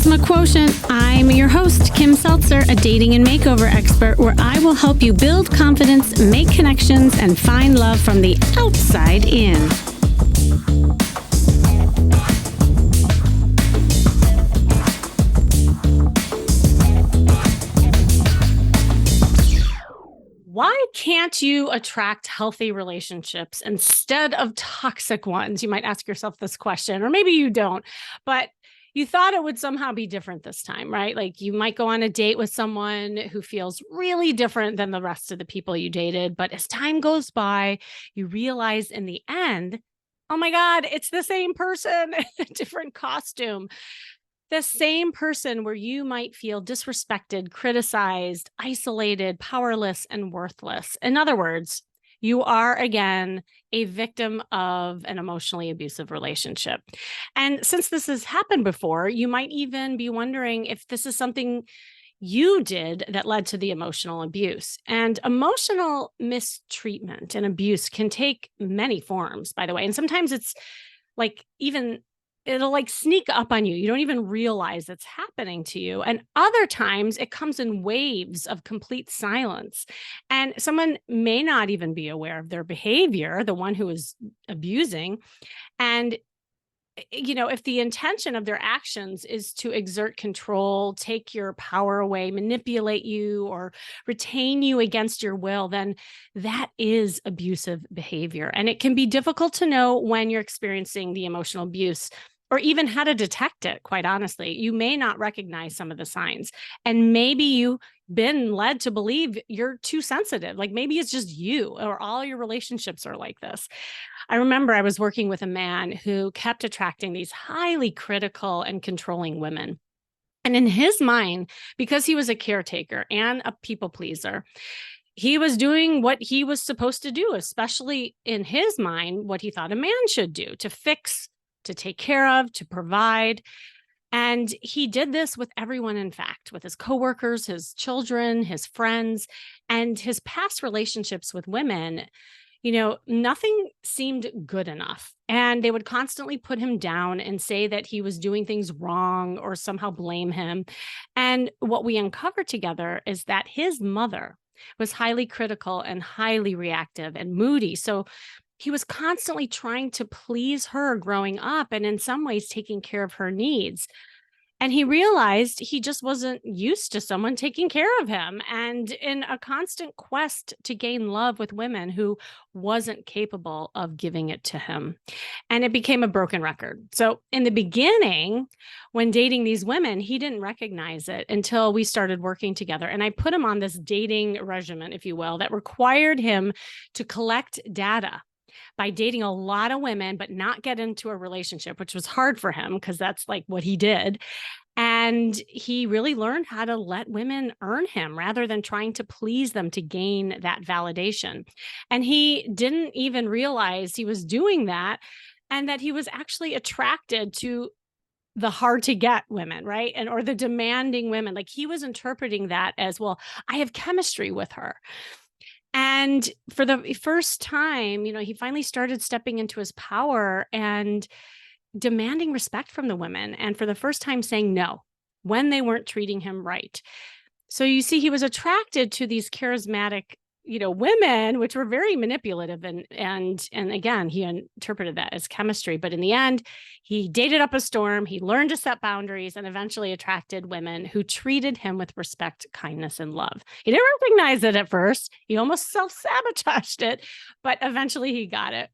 Charisma Quotient. I'm your host, Kim Seltzer, a dating and makeover expert, where I will help you build confidence, make connections, and find love from the outside in. Why can't you attract healthy relationships instead of toxic ones? You might ask yourself this question, or maybe you don't, but you thought it would somehow be different this time, right? Like you might go on a date with someone who feels really different than the rest of the people you dated. But as time goes by, you realize in the end, oh my God, it's the same person, in a different costume. The same person where you might feel disrespected, criticized, isolated, powerless, and worthless. In other words, you are again a victim of an emotionally abusive relationship. And since this has happened before, you might even be wondering if this is something you did that led to the emotional abuse. And emotional mistreatment and abuse can take many forms, by the way. And sometimes it's like even it'll like sneak up on you. You don't even realize it's happening to you. And other times it comes in waves of complete silence. And someone may not even be aware of their behavior, the one who is abusing. And if the intention of their actions is to exert control, take your power away, manipulate you, or retain you against your will, then that is abusive behavior. And it can be difficult to know when you're experiencing the emotional abuse or even how to detect it, quite honestly. You may not recognize some of the signs. And maybe you've been led to believe you're too sensitive. Like maybe it's just you or all your relationships are like this. I remember I was working with a man who kept attracting these highly critical and controlling women. And in his mind, because he was a caretaker and a people pleaser, he was doing what he was supposed to do, especially in his mind, what he thought a man should do: to fix, to take care of, to provide. And he did this with everyone, in fact, with his coworkers, his children, his friends, and his past relationships with women. Nothing seemed good enough. And they would constantly put him down and say that he was doing things wrong or somehow blame him. And what we uncovered together is that his mother was highly critical and highly reactive and moody. So he was constantly trying to please her growing up and in some ways taking care of her needs. And he realized he just wasn't used to someone taking care of him, and in a constant quest to gain love with women who wasn't capable of giving it to him. And it became a broken record. So in the beginning, when dating these women, he didn't recognize it until we started working together. And I put him on this dating regimen, if you will, that required him to collect data by dating a lot of women, but not get into a relationship, which was hard for him because that's like what he did. And he really learned how to let women earn him rather than trying to please them to gain that validation. And he didn't even realize he was doing that and that he was actually attracted to the hard to get women, right? Or the demanding women. Like he was interpreting that as, well, I have chemistry with her. And for the first time, he finally started stepping into his power and demanding respect from the women. And for the first time saying no when they weren't treating him right. So you see, he was attracted to these charismatic, women, which were very manipulative. And again, he interpreted that as chemistry. But in the end, he dated up a storm. He learned to set boundaries and eventually attracted women who treated him with respect, kindness, and love. He didn't recognize it at first. He almost self-sabotaged it, but eventually he got it.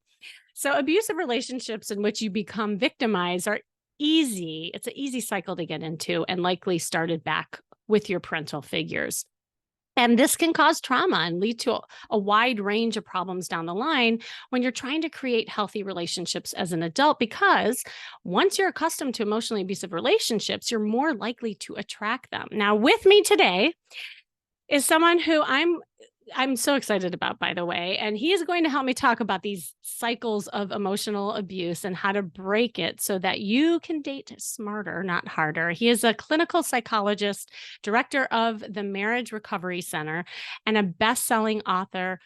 So abusive relationships in which you become victimized are easy. It's an easy cycle to get into and likely started back with your parental figures. And this can cause trauma and lead to a wide range of problems down the line when you're trying to create healthy relationships as an adult, because once you're accustomed to emotionally abusive relationships, you're more likely to attract them. Now, with me today is someone who I'm so excited about, by the way, and he is going to help me talk about these cycles of emotional abuse and how to break it so that you can date smarter, not harder. He is a clinical psychologist, director of the Marriage Recovery Center, and a best-selling author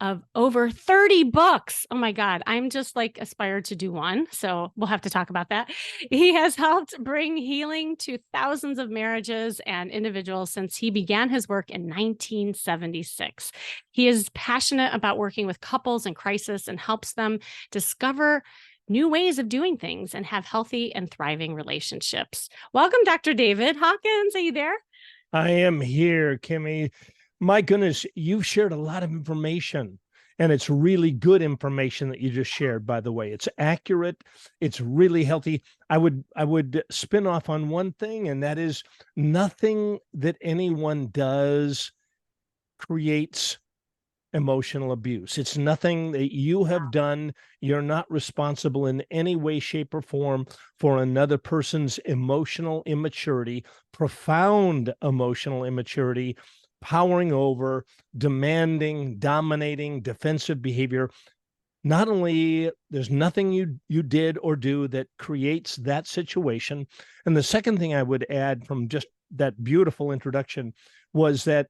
of over 30 books. Oh my God. I'm just like aspired to do one. So we'll have to talk about that. He has helped bring healing to thousands of marriages and individuals since he began his work in 1976. He is passionate about working with couples in crisis and helps them discover new ways of doing things and have healthy and thriving relationships. Welcome, Dr. David Hawkins. Are you there? I am here, Kimmy. My goodness, you've shared a lot of information, and it's really good information that you just shared, by the way. It's accurate, it's really healthy. I would spin off on one thing, and that is nothing that anyone does creates emotional abuse. It's nothing that you have done. You're not responsible in any way, shape, or form for another person's emotional immaturity, profound emotional immaturity, powering over, demanding, dominating, defensive behavior. Not only there's nothing you did or do that creates that situation. And the second thing I would add from just that beautiful introduction was that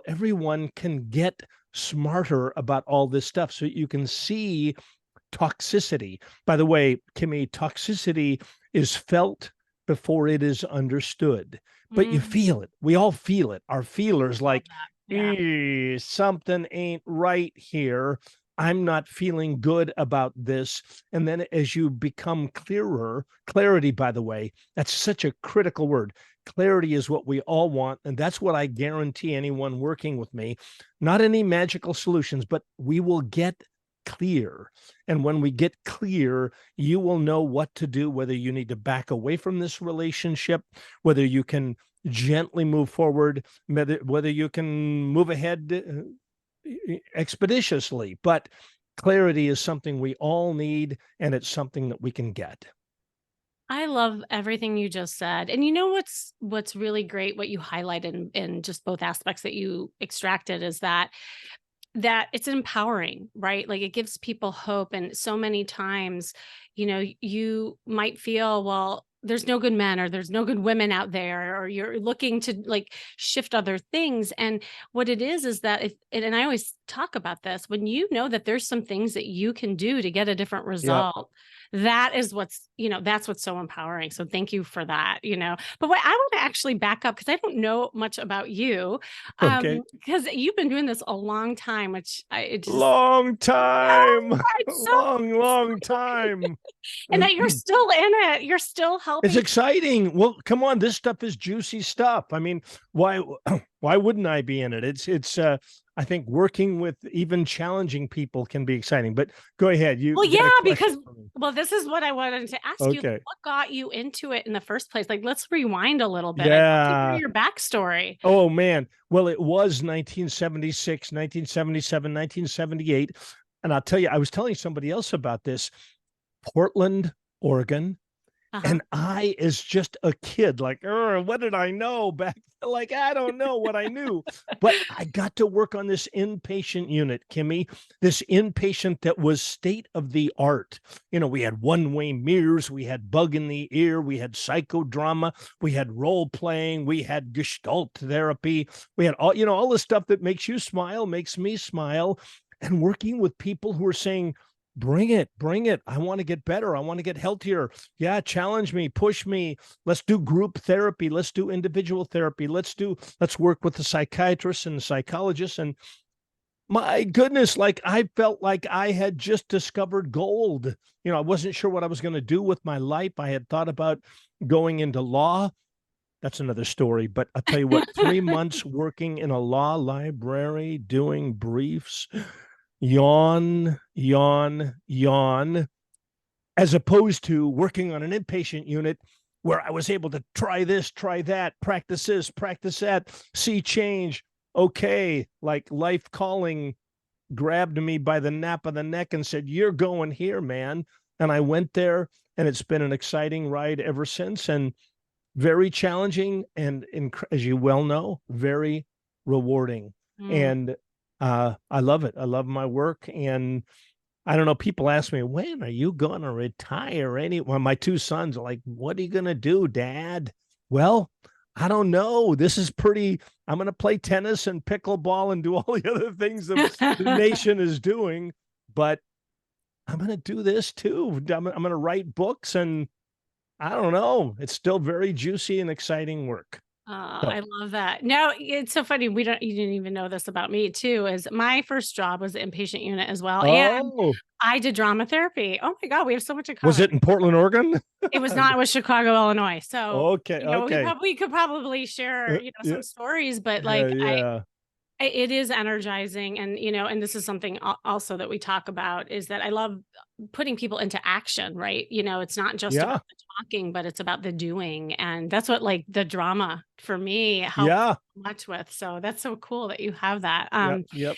everyone can get smarter about all this stuff so you can see toxicity. By the way, Kimmy, toxicity is felt before it is understood, but you feel it. We all feel it. Our feelers like, something ain't right here. I'm not feeling good about this. And then as you become clearer, clarity, by the way, that's such a critical word. Clarity is what we all want. And that's what I guarantee anyone working with me. Not any magical solutions, but we will get clear. And when we get clear, you will know what to do, whether you need to back away from this relationship, whether you can gently move forward, whether you can move ahead expeditiously. But clarity is something we all need, and it's something that we can get. I love everything you just said. And you know what's really great, what you highlighted in just both aspects that you extracted is that it's empowering, right? Like it gives people hope. And so many times, you might feel, well, there's no good men or there's no good women out there, or you're looking to like shift other things. And what it is that and I always talk about this, when you know that there's some things that you can do to get a different Yep. result, that is that's what's so empowering. So thank you for that. But what I want to actually back up, because I don't know much about you, Okay. because you've been doing this a long time, which it just, Long time. it's so Long time. and that you're still in it. You're still It's helping. exciting. Well, come on, this stuff is juicy stuff. I mean, why why wouldn't I be in it? It's I think working with even challenging people can be exciting. But go ahead. You Well, got a yeah, question because for me. this is what I wanted to ask you. Okay. What got you into it in the first place? Like, let's rewind a little bit. I'd love to hear Yeah. your backstory. Oh man. Well, it was 1976, 1977, 1978. And I'll tell you, I was telling somebody else about this. Portland, Oregon. Uh-huh. And I, as just a kid, like, what did I know back? Like, I don't know what I knew, but I got to work on this inpatient unit, Kimmy, this inpatient that was state of the art. We had one-way mirrors, we had bug in the ear, we had psychodrama, we had role playing, we had gestalt therapy, we had all the stuff that makes you smile, makes me smile, and working with people who are saying, bring it, bring it. I want to get better. I want to get healthier. Yeah, challenge me, push me. Let's do group therapy. Let's do individual therapy. Let's work with the psychiatrist and the psychologist. And my goodness, like I felt like I had just discovered gold. I wasn't sure what I was going to do with my life. I had thought about going into law. That's another story. But I'll tell you what, 3 months working in a law library, doing briefs, yawn, yawn, yawn, as opposed to working on an inpatient unit where I was able to try this, try that, practice this, practice that, see change. Okay, like life calling grabbed me by the nape of the neck and said, "You're going here, man." And I went there, and it's been an exciting ride ever since, and very challenging, and as you well know, very rewarding. Mm. And I love it. I love my work. And I don't know, people ask me, when are you going to retire? Well, my two sons are like, what are you going to do, Dad? Well, I don't know. This is pretty. I'm going to play tennis and pickleball and do all the other things the nation is doing, but I'm going to do this too. I'm going to write books, and I don't know. It's still very juicy and exciting work. So, I love that. No, it's so funny. You didn't even know this about me too, is my first job was the inpatient unit as well. And oh, I did drama therapy. Oh my God, we have so much in was common. it in Portland, Oregon? It was not, it was Chicago, Illinois. So, Okay, okay. we could probably share, Yeah, some stories, but yeah, like yeah, it is energizing. And, and this is something also that we talk about is that I love putting people into action, right? It's not just yeah, about the talking, but it's about the doing. And that's what like the drama for me helps yeah, much with. So that's so cool that you have that. yep, yep.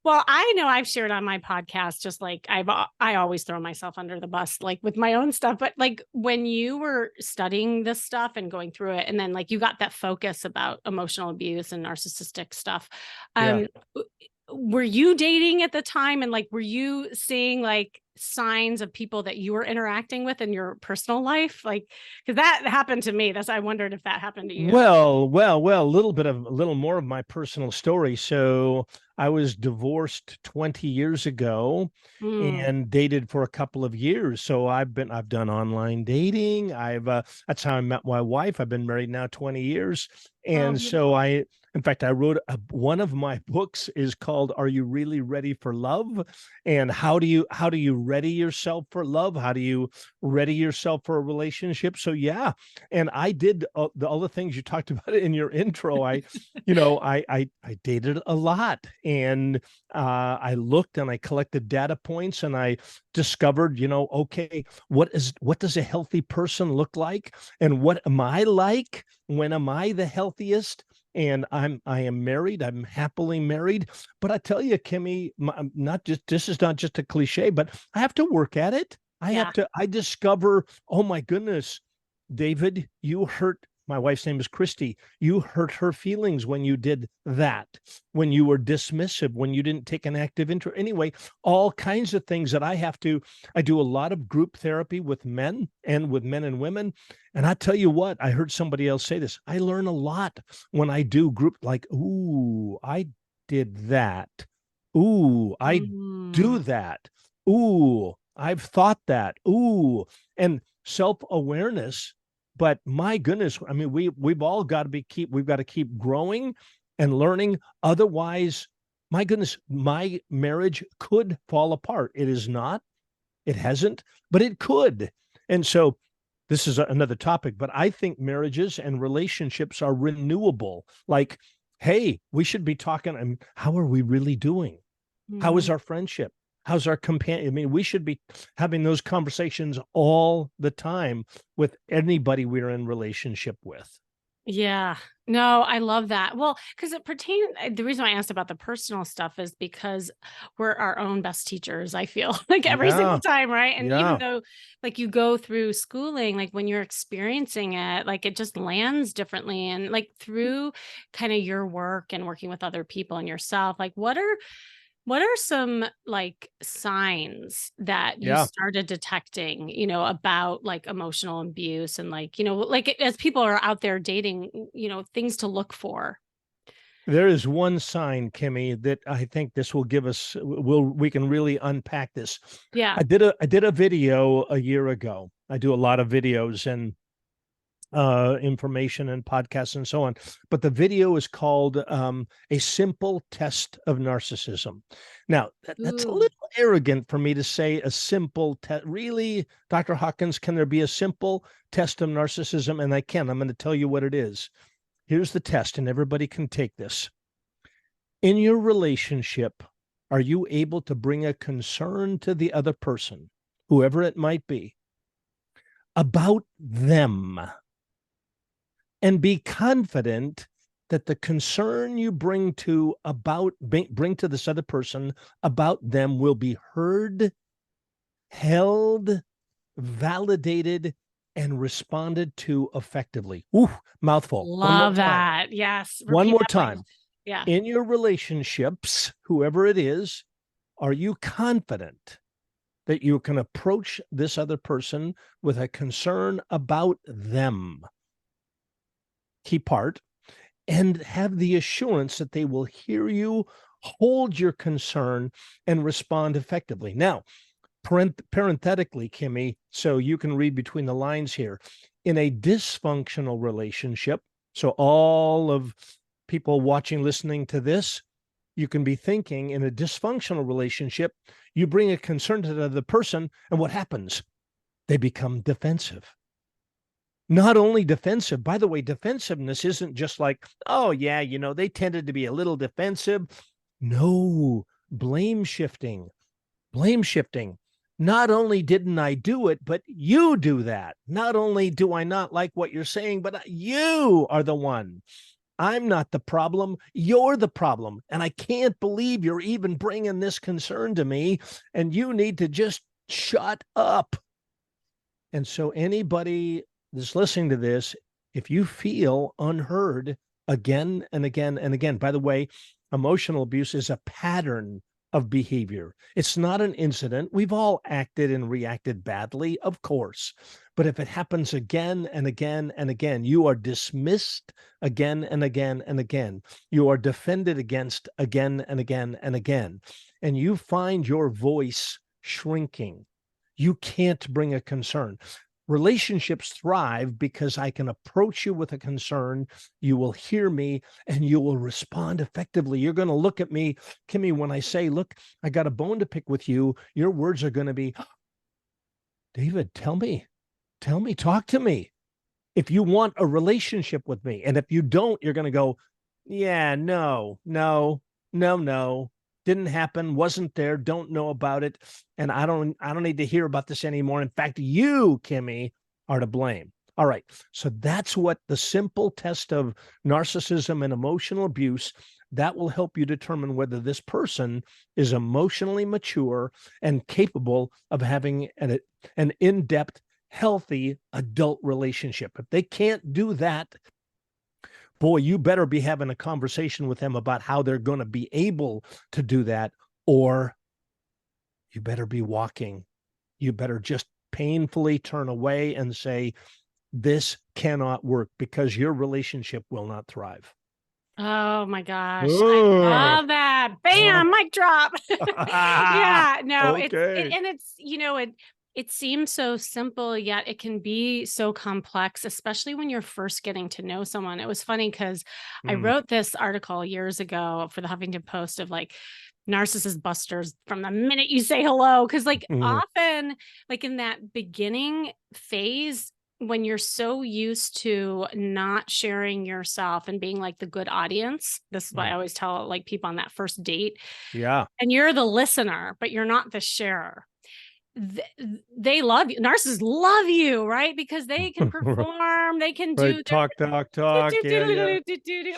Well, I know I've shared on my podcast, just like I always throw myself under the bus, like with my own stuff. But like when you were studying this stuff and going through it, and then like you got that focus about emotional abuse and narcissistic stuff, Yeah. w- were you dating at the time? And like, were you seeing like signs of people that you were interacting with in your personal life? Like, because that happened to me. I wondered if that happened to you. Well, a little more of my personal story. So I was divorced 20 years ago Mm. and dated for a couple of years. So I've done online dating. That's how I met my wife. I've been married now 20 years. Oh, And so beautiful. in fact, I wrote one of my books is called Are You Really Ready for Love? And how do you ready yourself for love? How do you ready yourself for a relationship? So yeah, and I did all the things you talked about in your intro. I dated a lot, and I looked and I collected data points, and I discovered, okay, what does a healthy person look like, and what am I like? When am I the healthiest? And I am married. I'm happily married. But I tell you, Kimmy, not just this is not just a cliche, but I have to work at it. Yeah. I discover, oh my goodness, David, you hurt my wife's name is Christy. You hurt her feelings when you did that, when you were dismissive, when you didn't take an active interest. Anyway, all kinds of things that I do a lot of group therapy with men and with men and women. And I tell you what, I heard somebody else say this. I learn a lot when I do group, like, ooh, I did that. Ooh, I do Mm. that. Ooh, I've thought that. Ooh, and self-awareness. But my goodness, I mean, we've all got to we've got to keep growing and learning. Otherwise, my goodness, my marriage could fall apart. It is not, it hasn't, but it could. And so this is another topic, but I think marriages and relationships are renewable. Like, hey, we should be talking. How are we really doing? How is Mhm. our friendship? How's our companion? I mean, we should be having those conversations all the time with anybody we're in relationship with. Yeah. No, I love that. Well, because it pertains, the reason why I asked about the personal stuff is because we're our own best teachers, I feel like every single Yeah. time, right? And even Yeah. though like you go through schooling, like when you're experiencing it, like it just lands differently. And like through kind of your work and working with other people and yourself, like what are some like signs that you Yeah. started detecting, about like emotional abuse and like, like as people are out there dating, things to look for? There is one sign, Kimmy, that I think this will give us we can really unpack this. Yeah. I did a video a year ago. I do a lot of videos and information and podcasts and so on. But the video is called A Simple Test of Narcissism. Now, that's a Ooh. little arrogant for me to say a simple test. Really, Dr. Hawkins, can there be a simple test of narcissism? And I can. I'm going to tell you what it is. Here's the test, and everybody can take this. In your relationship, are you able to bring a concern to the other person, whoever it might be, about them? And be confident that the concern you bring to this other person about them will be heard, held, validated, and responded to effectively. Ooh, mouthful. One more Love time. that. Yes. One Repeat more that, please. time. Yeah. In your relationships, whoever it is, are you confident that you can approach this other person with a concern about them? key part, and have the assurance that they will hear you, hold your concern, and respond effectively. Now, parenthetically, Kimmy, so you can read between the lines here, in a dysfunctional relationship, so all of people watching, listening to this, you can be thinking in a dysfunctional relationship, you bring a concern to the other person, and what happens? They become defensive. Not only defensive, by the way, defensiveness isn't just like, oh, yeah, they tended to be a little defensive. No, blame shifting. Blame shifting. Not only didn't I do it, but you do that. Not only do I not like what you're saying, but you are the one. I'm not the problem. You're the problem. And I can't believe you're even bringing this concern to me. And you need to just shut up. And so anybody that's listening to this, if you feel unheard again and again and again, by the way, emotional abuse is a pattern of behavior. It's not an incident. We've all acted and reacted badly, of course. But if it happens again and again and again, you are dismissed again and again and again. You are defended against again and again and again. And you find your voice shrinking. You can't bring a concern. Relationships thrive because I can approach you with a concern. You will hear me and you will respond effectively. You're going to look at me, Kimmy, when I say, look, I got a bone to pick with you. Your words are going to be, David, tell me, talk to me. If you want a relationship with me. And if you don't, you're going to go, yeah, no. Didn't happen, wasn't there, don't know about it, and I don't need to hear about this anymore. In fact, you, Kimmy, are to blame. All right, so that's what the simple test of narcissism and emotional abuse, that will help you determine whether this person is emotionally mature and capable of having an in-depth, healthy adult relationship. If they can't do that, boy, you better be having a conversation with them about how they're going to be able to do that, or you better be walking. You better just painfully turn away and say, this cannot work, because your relationship will not thrive. Oh my gosh. I love that. Bam, mic drop. Yeah, no, okay. it seems so simple, yet it can be so complex, especially when you're first getting to know someone. It was funny because I wrote this article years ago for the Huffington Post of like narcissist busters from the minute you say hello. Cause like often, like in that beginning phase, when you're so used to not sharing yourself and being like the good audience, this is why I always tell like people on that first date. Yeah. And you're the listener, but you're not the sharer. They love you. Narcissists love you, right? Because they can perform, they can do talk. Yeah. like they do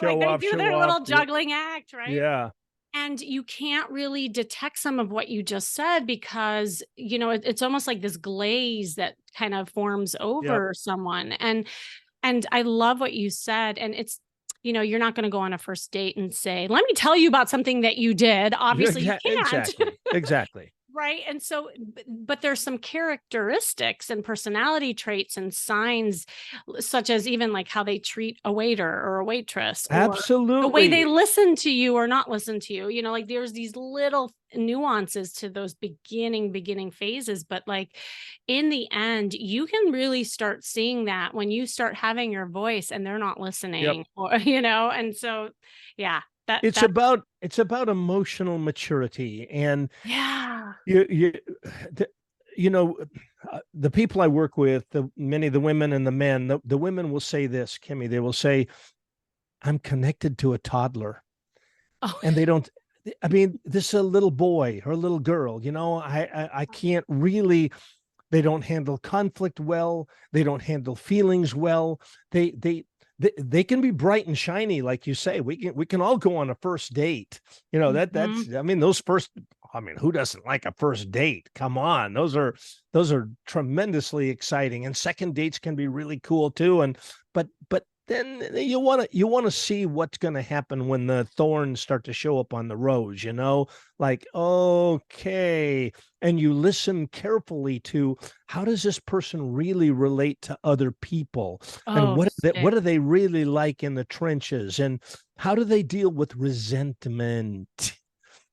their little juggling act, right? Yeah. And you can't really detect some of what you just said because, it's almost like this glaze that kind of forms over someone. And I love what you said. And it's, you're not going to go on a first date and say, let me tell you about something that you did. Obviously you can't. Exactly. Right. And so, but there's some characteristics and personality traits and signs, such as even like how they treat a waiter or a waitress, or absolutely the way they listen to you or not listen to you. Like there's these little nuances to those beginning phases. But like in the end, you can really start seeing that when you start having your voice and they're not listening, or, and so, yeah. It's about emotional maturity. And the people I work with, many of the women and the men, the women will say this, Kimmy, they will say, I'm connected to a toddler. And they don't, this is a little boy or a little girl, I can't really, they don't handle conflict well. They don't handle feelings well. They can be bright and shiny, like you say. We can all go on a first date. That's those first. Who doesn't like a first date? Come on, those are tremendously exciting. And second dates can be really cool too. But then you want to see what's going to happen when the thorns start to show up on the rose, like, okay. And you listen carefully to, how does this person really relate to other people? And Oh, what sick. are they really like in the trenches? And how do they deal with resentment?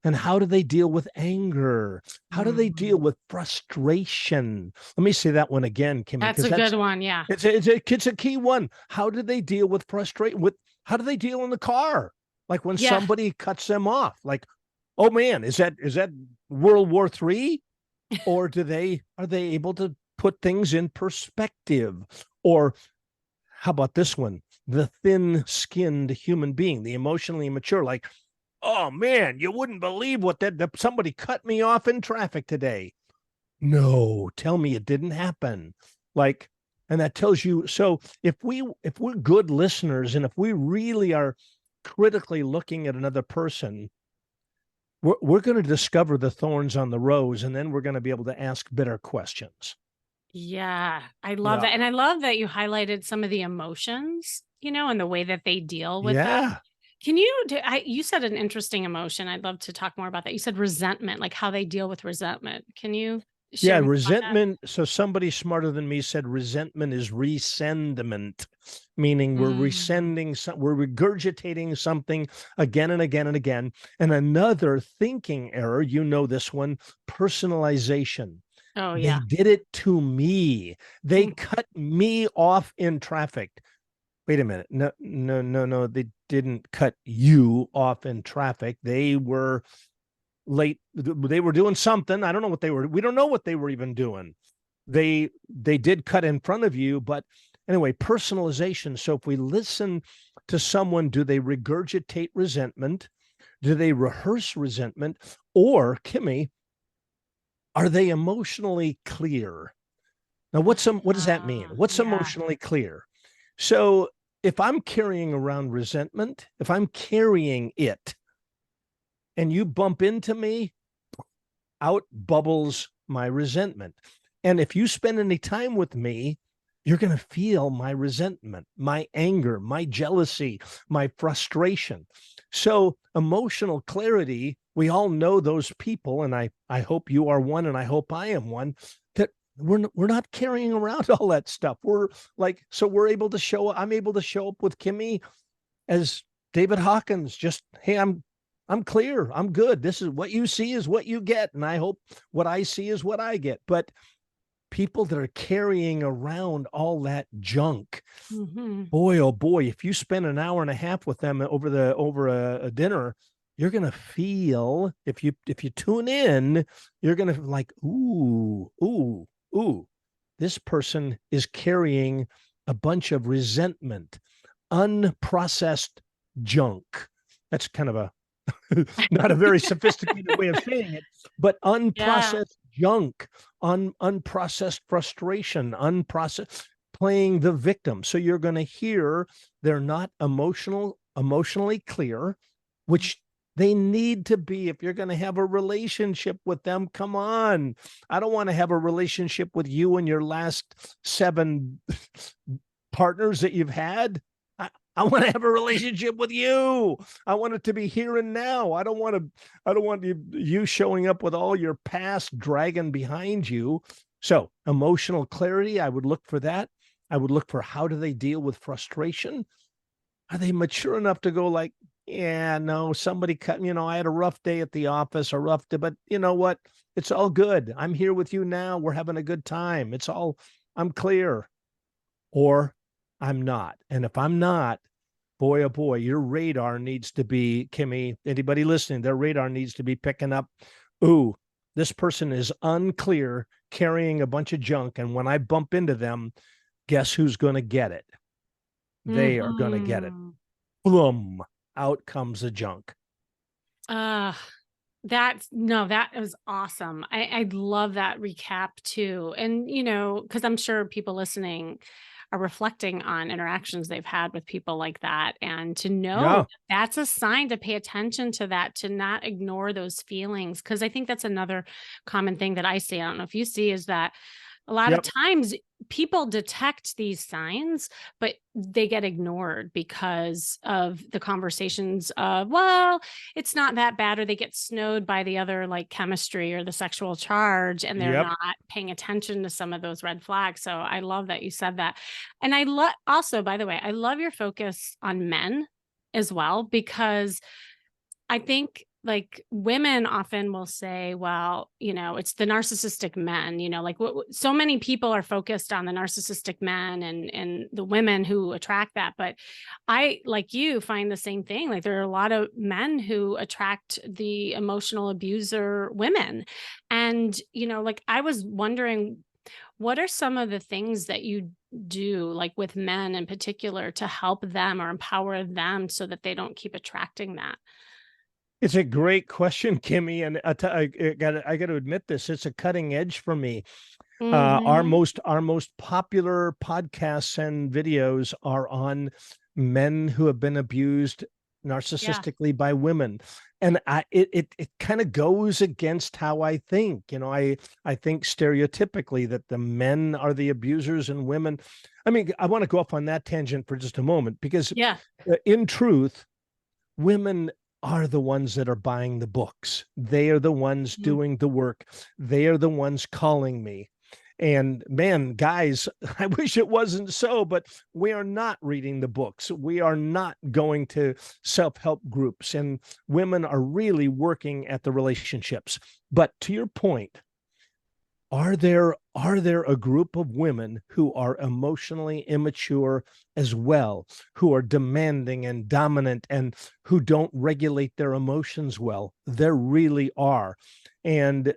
And how do they deal with anger? How do they deal Mhm. with frustration? Let me say that one again, Kimmy, That's because a good one. Yeah. it's a key one. How do they deal with frustration? How do they deal in the car? Like when Yeah. somebody cuts them off, like, oh man, is that World War III? Or are they able to put things in perspective? Or how about this one? The thin-skinned human being, the emotionally immature, like, oh man, you wouldn't believe that somebody cut me off in traffic today. No, tell me it didn't happen. Like, and that tells you. So if we're good listeners, and if we really are critically looking at another person, we're going to discover the thorns on the rose, and then we're going to be able to ask better questions. Yeah. I love Yeah. that. And I love that you highlighted some of the emotions, and the way that they deal with that. Yeah. Can you you said an interesting emotion. I'd love to talk more about that. You said resentment, like how they deal with resentment. Can you Yeah, share more about that? resentment. So somebody smarter than me said resentment is resendment, meaning we're Mm. resending, we're regurgitating something again and again and again. And another thinking error, this one, personalization. Oh, They yeah. did it to me. They Mm. cut me off in traffic. Wait a minute. No, no, no, no. They didn't cut you off in traffic. They were late. They were doing something. I don't know what they were. We don't know what they were even doing. They did cut in front of you, but anyway, personalization. So if we listen to someone, do they regurgitate resentment? Do they rehearse resentment? Or, Kimmy, are they emotionally clear? Now, what does that mean? What's Yeah. emotionally clear? So if I'm carrying around resentment, if I'm carrying it, and you bump into me, out bubbles my resentment. And if you spend any time with me, you're going to feel my resentment, my anger, my jealousy, my frustration. So, emotional clarity, we all know those people, and I hope you are one, and I hope I am one, that we're not carrying around all that stuff. We're like, so I'm able to show up with Kimmy as David Hawkins, just, hey, I'm clear. I'm good. This is what you see is what you get. And I hope what I see is what I get. But people that are carrying around all that junk, Mhm. boy, oh boy, if you spend an hour and a half with them over a dinner, you're gonna feel, if you tune in, you're gonna like, ooh, this person is carrying a bunch of resentment, unprocessed junk. That's kind of a not a very sophisticated way of saying it, but Yeah. unprocessed junk, unprocessed frustration, unprocessed playing the victim. So you're going to hear they're not emotionally clear, which they need to be if you're going to have a relationship with them. Come on. I don't want to have a relationship with you and your last 7 partners that you've had. I want to have a relationship with you. I want it to be here and now. I don't want you showing up with all your past dragging behind you. So, emotional clarity, I would look for that. I would look for, how do they deal with frustration? Are they mature enough to go like, yeah, no, somebody cut, I had a rough day at the office, a rough day, but you know what? It's all good. I'm here with you now. We're having a good time. I'm clear. Or I'm not. And if I'm not, boy, oh boy, your radar needs to be, Kimmy, anybody listening, their radar needs to be picking up, ooh, this person is unclear, carrying a bunch of junk. And when I bump into them, guess who's going to get it? They are going to get it. Mhm. Boom, out comes the junk. Uh, that's no, that was awesome. I love that recap too. And, because I'm sure people listening are reflecting on interactions they've had with people like that. And to know Yeah. that that's a sign to pay attention to that, to not ignore those feelings. Cause I think that's another common thing that I see. I don't know if you see is that A lot of Yep. times people detect these signs, but they get ignored because of the conversations of, well, it's not that bad, or they get snowed by the other like chemistry or the sexual charge, and they're Yep. not paying attention to some of those red flags. So I love that you said that. And I love also, by the way, I love your focus on men as well, because I think like women often will say, well, it's the narcissistic men, like so many people are focused on the narcissistic men and the women who attract that. But I, like you, find the same thing. Like there are a lot of men who attract the emotional abuser women. And, like I was wondering, what are some of the things that you do, like with men in particular, to help them or empower them so that they don't keep attracting that? It's a great question, Kimmy, and I got to admit this. It's a cutting edge for me. Mhm. Our most popular podcasts and videos are on men who have been abused Yeah. narcissistically by women, and it kind of goes against how I think. I think stereotypically that the men are the abusers and women. I mean, I want to go off on that tangent for just a moment because, Yeah. in truth, women are the ones that are buying the books. They are the ones Mhm. doing the work. They are the ones calling me. And man, guys, I wish it wasn't so, but we are not reading the books. We are not going to self help groups, and women are really working at the relationships. But to your point, are there a group of women who are emotionally immature as well, who are demanding and dominant and who don't regulate their emotions well? There really are. And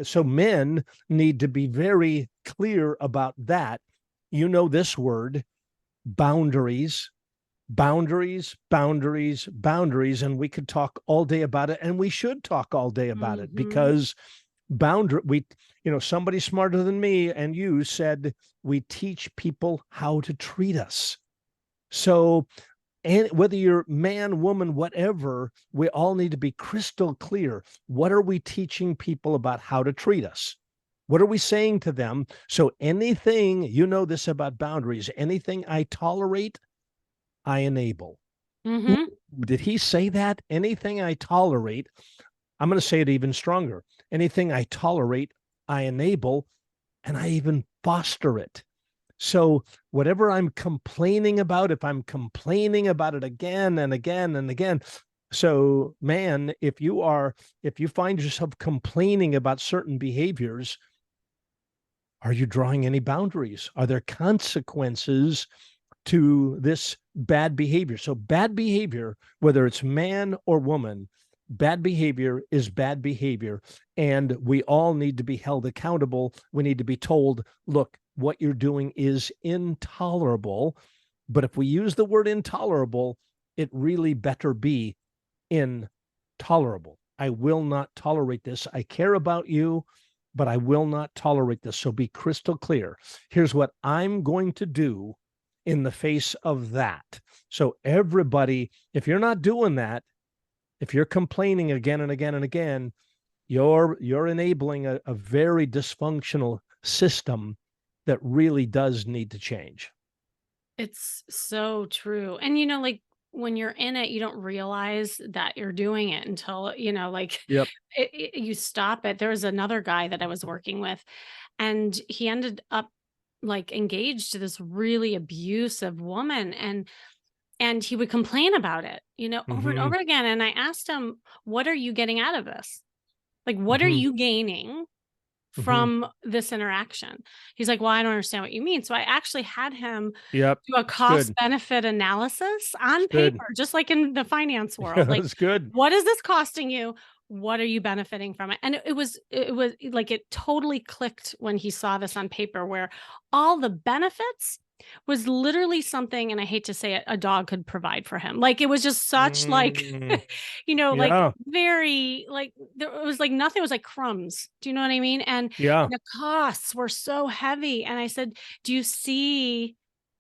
so men need to be very clear about that. This word, boundaries, boundaries, boundaries, boundaries. And we could talk all day about it, and we should talk all day about it, Mhm. because somebody smarter than me and you said we teach people how to treat us. So, and whether you're man, woman, whatever, we all need to be crystal clear. What are we teaching people about how to treat us? What are we saying to them? So anything, this about boundaries, anything I tolerate, I enable. Ooh, Mhm. did he say that? Anything I tolerate, I'm going to say it even stronger. Anything I tolerate, I enable, and I even foster it. So, whatever I'm complaining about, if I'm complaining about it again and again and again, so man, if you find yourself complaining about certain behaviors, are you drawing any boundaries? Are there consequences to this bad behavior? So, bad behavior, whether it's man or woman, bad behavior is bad behavior. And we all need to be held accountable. We need to be told, look, what you're doing is intolerable. But if we use the word intolerable, it really better be intolerable. I will not tolerate this. I care about you, but I will not tolerate this. So be crystal clear. Here's what I'm going to do in the face of that. So everybody, if you're not doing that, if you're complaining again and again and again, you're enabling a very dysfunctional system that really does need to change. It's so true. And like when you're in it, you don't realize that you're doing it until, like Yep. you stop it. There was another guy that I was working with, and he ended up like engaged to this really abusive woman, and he would complain about it, over and Mm-hmm. over again. And I asked him, "What are you getting out of this? Like what are Mm-hmm. you gaining Mm-hmm. from this interaction?" He's like, "Well, I don't understand what you mean." So I actually had him Yep. do a It's cost good. benefit analysis It's on good. paper, just like in the finance world. Like, It's good. what is this costing you? What are you benefiting from it? And it was like it totally clicked when he saw this on paper, where all the benefits was literally something, and I hate to say it, a dog could provide for him. Like it was just such like, Mm, like yeah. very like there it was like nothing, it was like crumbs. Do you know what I mean? And Yeah. the costs were so heavy. And I said, "Do you see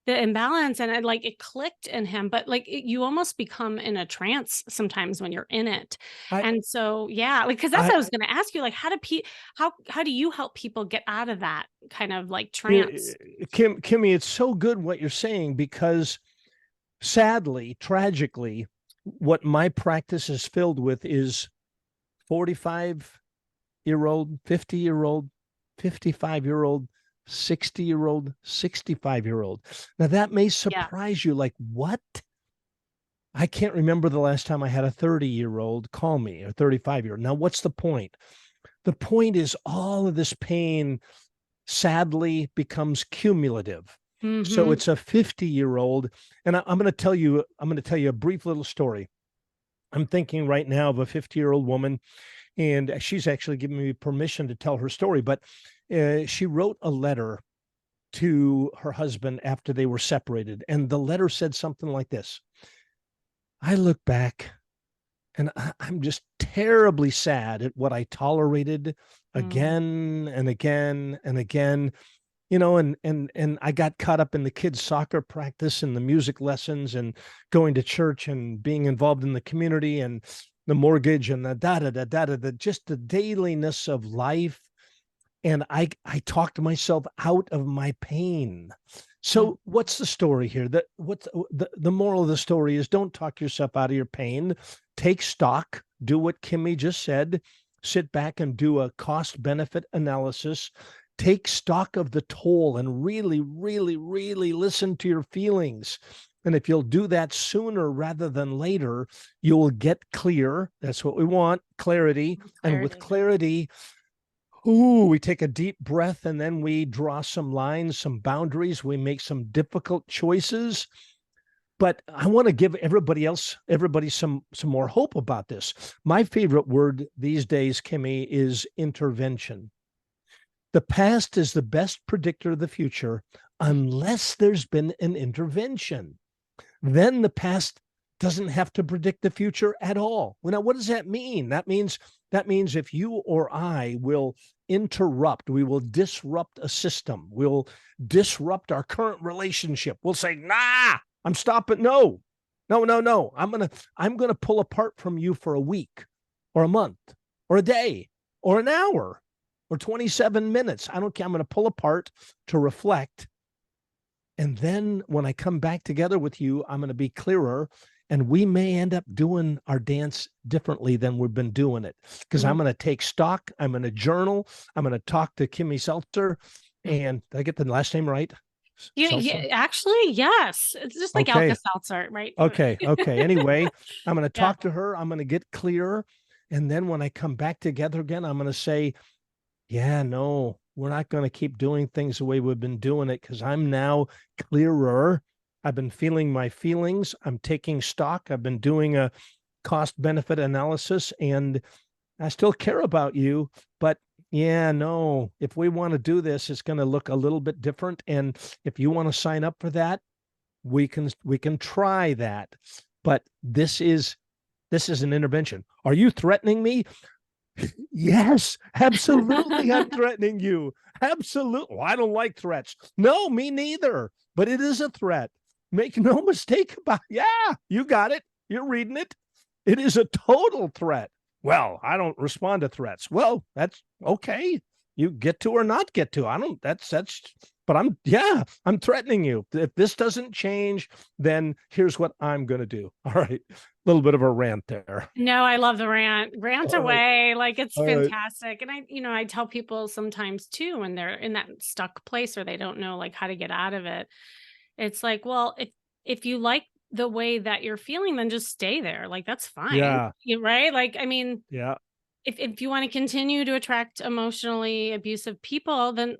the imbalance, and it clicked in him, but you almost become in a trance sometimes when you're in it. I, And so, yeah, like, cause that's what I, I was going to ask you, like, how do you help people get out of that kind of like eh, trance? Kimmy, it's so good what you're saying, because sadly, tragically, what my practice is filled with is 45-year-old, 50-year-old, 55-year-old, 60-year-old, 65-year-old. Now, that may Yeah. surprise you. Like, what? I can't remember the last time I had a 30-year-old call me, or 35-year-old. Now, what's the point? The point is all of this pain sadly becomes cumulative. So Hmm. it's a 50-year-old, and I'm going to tell you, a brief little story. I'm thinking right now of a 50-year-old woman, and she's actually given me permission to tell her story. But she wrote a letter to her husband after they were separated, and the letter said something like this: I look back and I'm just terribly sad at what I tolerated Mm. again and again and again. And I got caught up in the kids' soccer practice and the music lessons and going to church and being involved in the community and the mortgage and the da da da da da, just the dailiness of life. And I talked myself out of my pain. Mm. So what's the story here? What's the moral of the story is, don't talk yourself out of your pain. Take stock, do what Kimmy just said, sit back and do a cost benefit analysis. Take stock of the toll and really, really, really listen to your feelings. And if you'll do that sooner rather than later, you'll get clear. That's what we want, clarity. And with Clarity. clarity, ooh, we take a deep breath, and then we draw some lines, some boundaries. We make some difficult choices. But I want to give everybody some more hope about this. My favorite word these days, Kimmy, is intervention. The past is the best predictor of the future unless there's been an intervention. Then the past doesn't have to predict the future at all. Well, now, what does that mean? That means if you or I will interrupt, we will disrupt a system, we'll disrupt our current relationship. We'll say, nah, I'm stopping. No, no, no, no. I'm gonna pull apart from you for a week or a month or a day or an hour or 27 minutes. I don't care. I'm going to pull apart to reflect. And then when I come back together with you, I'm going to be clearer. And we may end up doing our dance differently than we've been doing it, because I'm Mm. going to take stock. I'm going to journal. I'm going to talk to Kimmy Seltzer. And did I get the last name right? Yeah, Seltzer? actually, yes. It's just like Okay. Alka-Seltzer, right? Okay. Okay. Anyway, I'm going to Yeah. talk to her. I'm going to get clearer. And then when I come back together again, I'm going to say, yeah, no, we're not going to keep doing things the way we've been doing it, because I'm now clearer. I've been feeling my feelings. I'm taking stock. I've been doing a cost benefit analysis, and I still care about you. But yeah, no, if we want to do this, it's going to look a little bit different. And if you want to sign up for that, we can try that. But this is an intervention. Are you threatening me? Yes, absolutely. I'm threatening you. Absolutely. Well, I don't like threats. No, me neither. But it is a threat. Make no mistake about it. Yeah, you got it. You're reading it. It is a total threat. Well, I don't respond to threats. Well, that's okay. You get to or not get to. I don't, but I'm threatening you. If this doesn't change, then here's what I'm going to do. All right. A little bit of a rant there. No, I love the rant. Rant All right. away. Like, it's All right. fantastic. And I tell people sometimes too, when they're in that stuck place or they don't know like how to get out of it. It's like, well, if you like the way that you're feeling, then just stay there. Like, that's fine. Yeah. You right? Like, I mean, Yeah. if you want to continue to attract emotionally abusive people, then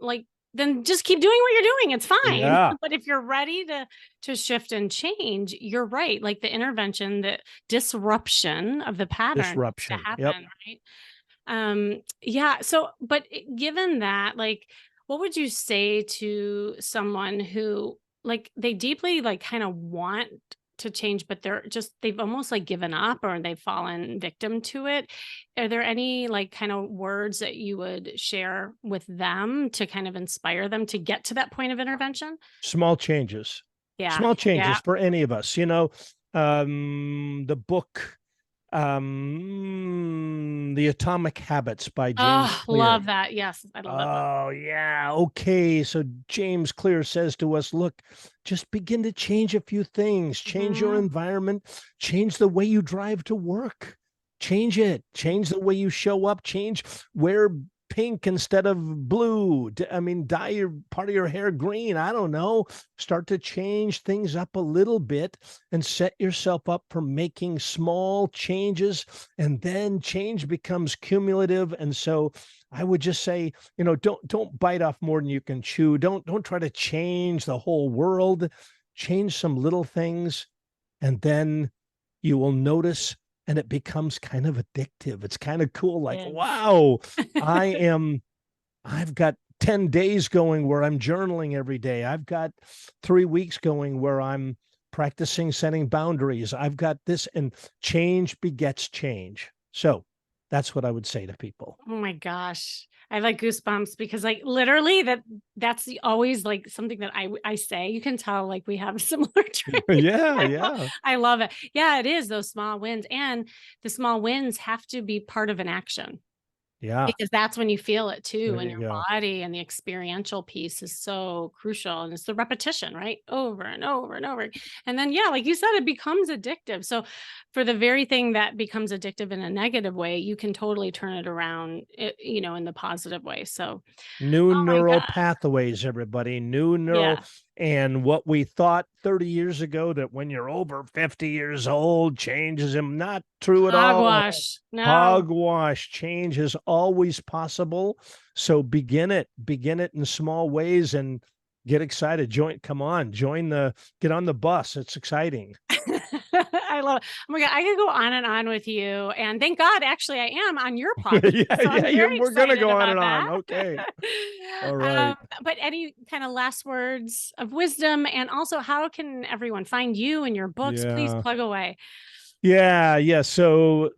just keep doing what you're doing. It's fine. Yeah. But if you're ready to shift and change, you're right. Like, the intervention, the disruption of the pattern needs to Disruption. Yep. happen, right? Yeah. So, but given that, like, what would you say to someone who, like, they deeply, like, kind of want to change, but they've almost like given up or they've fallen victim to it? Are there any like kind of words that you would share with them to kind of inspire them to get to that point of intervention? Small changes. Yeah. Small changes Yeah. for any of us, the book, The Atomic Habits by James Oh, Clear. love that. Yes, I love that book. Oh, yeah. Okay. So James Clear says to us, look, just begin to change a few things, change your Mhm. environment, change the way you drive to work, change it, change the way you show up, change wear pink instead of blue. I mean, dye your part of your hair green. I don't know. Start to change things up a little bit and set yourself up for making small changes. And then change becomes cumulative. And so I would just say, don't bite off more than you can chew. Don't try to change the whole world. Change some little things, and then you will notice, and it becomes kind of addictive. It's kind of cool. Like, Yes. wow, I've got 10 days going where I'm journaling every day. I've got 3 weeks going where I'm practicing setting boundaries. I've got this, and change begets change. So that's what I would say to people. Oh my gosh. I have like goosebumps because like literally that's always like something that I say. You can tell like we have similar traits. Yeah, yeah, I love it. Yeah, it is those small wins, and the small wins have to be part of an action. yeah. Because that's when you feel it too There in you your go. body, and the experiential piece is so crucial, and it's the repetition, right? Over and over and over. And then, yeah, like you said, it becomes addictive. So for the very thing that becomes addictive in a negative way, you can totally turn it around, in the positive way. So, New oh my neural God. pathways, everybody. New neural. Yeah. And what we thought 30 years ago that when you're over 50 years old changes him, not true at all. Hogwash. No. Hogwash. Change is always possible. So begin it in small ways and get excited. Come on, get on the bus. It's exciting. I love it. Oh my God. I could go on and on with you. And thank God, actually, I am on your podcast. Yeah, So I'm very we're going to excited go on about and on. that. Okay. All um, right. but any kind of last words of wisdom? And also, how can everyone find you and your books? Please Yeah. plug away. Yeah, yeah. So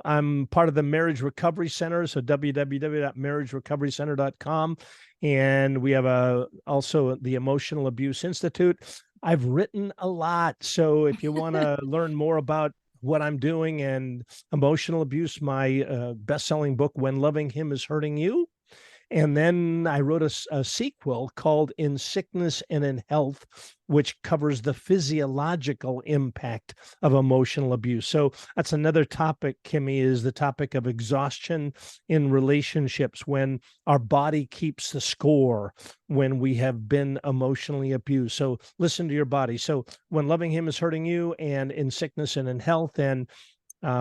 I'm part of the Marriage Recovery Center, so www.marriagerecoverycenter.com, and we have also the Emotional Abuse Institute. I've written a lot, so if you want to learn more about what I'm doing and emotional abuse, my best-selling book, When Loving Him Is Hurting You. And then I wrote a sequel called In Sickness and in Health, which covers the physiological impact of emotional abuse. So that's another topic, Kimmy, is the topic of exhaustion in relationships when our body keeps the score when we have been emotionally abused. So listen to your body. So When Loving Him Is Hurting You, and In Sickness and in Health. And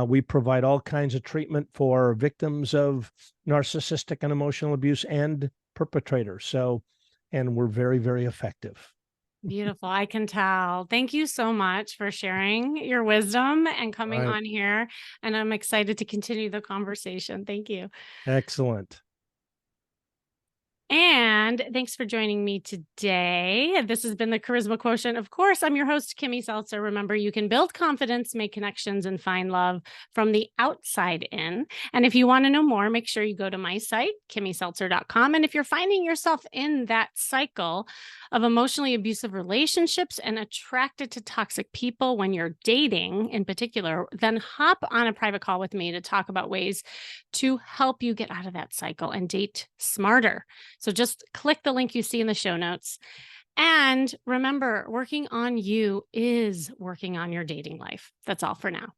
we provide all kinds of treatment for victims of narcissistic and emotional abuse and perpetrators. So, and we're very, very effective. Beautiful. I can tell. Thank you so much for sharing your wisdom and All coming right. on here. And I'm excited to continue the conversation. Thank you. Excellent. And thanks for joining me today. This has been the Charisma Quotient. Of course, I'm your host, Kimmy Seltzer. Remember, you can build confidence, make connections, and find love from the outside in. And if you want to know more, make sure you go to my site, kimmyseltzer.com. And if you're finding yourself in that cycle of emotionally abusive relationships and attracted to toxic people when you're dating in particular, then hop on a private call with me to talk about ways to help you get out of that cycle and date smarter. So just click the link you see in the show notes. And remember, working on you is working on your dating life. That's all for now.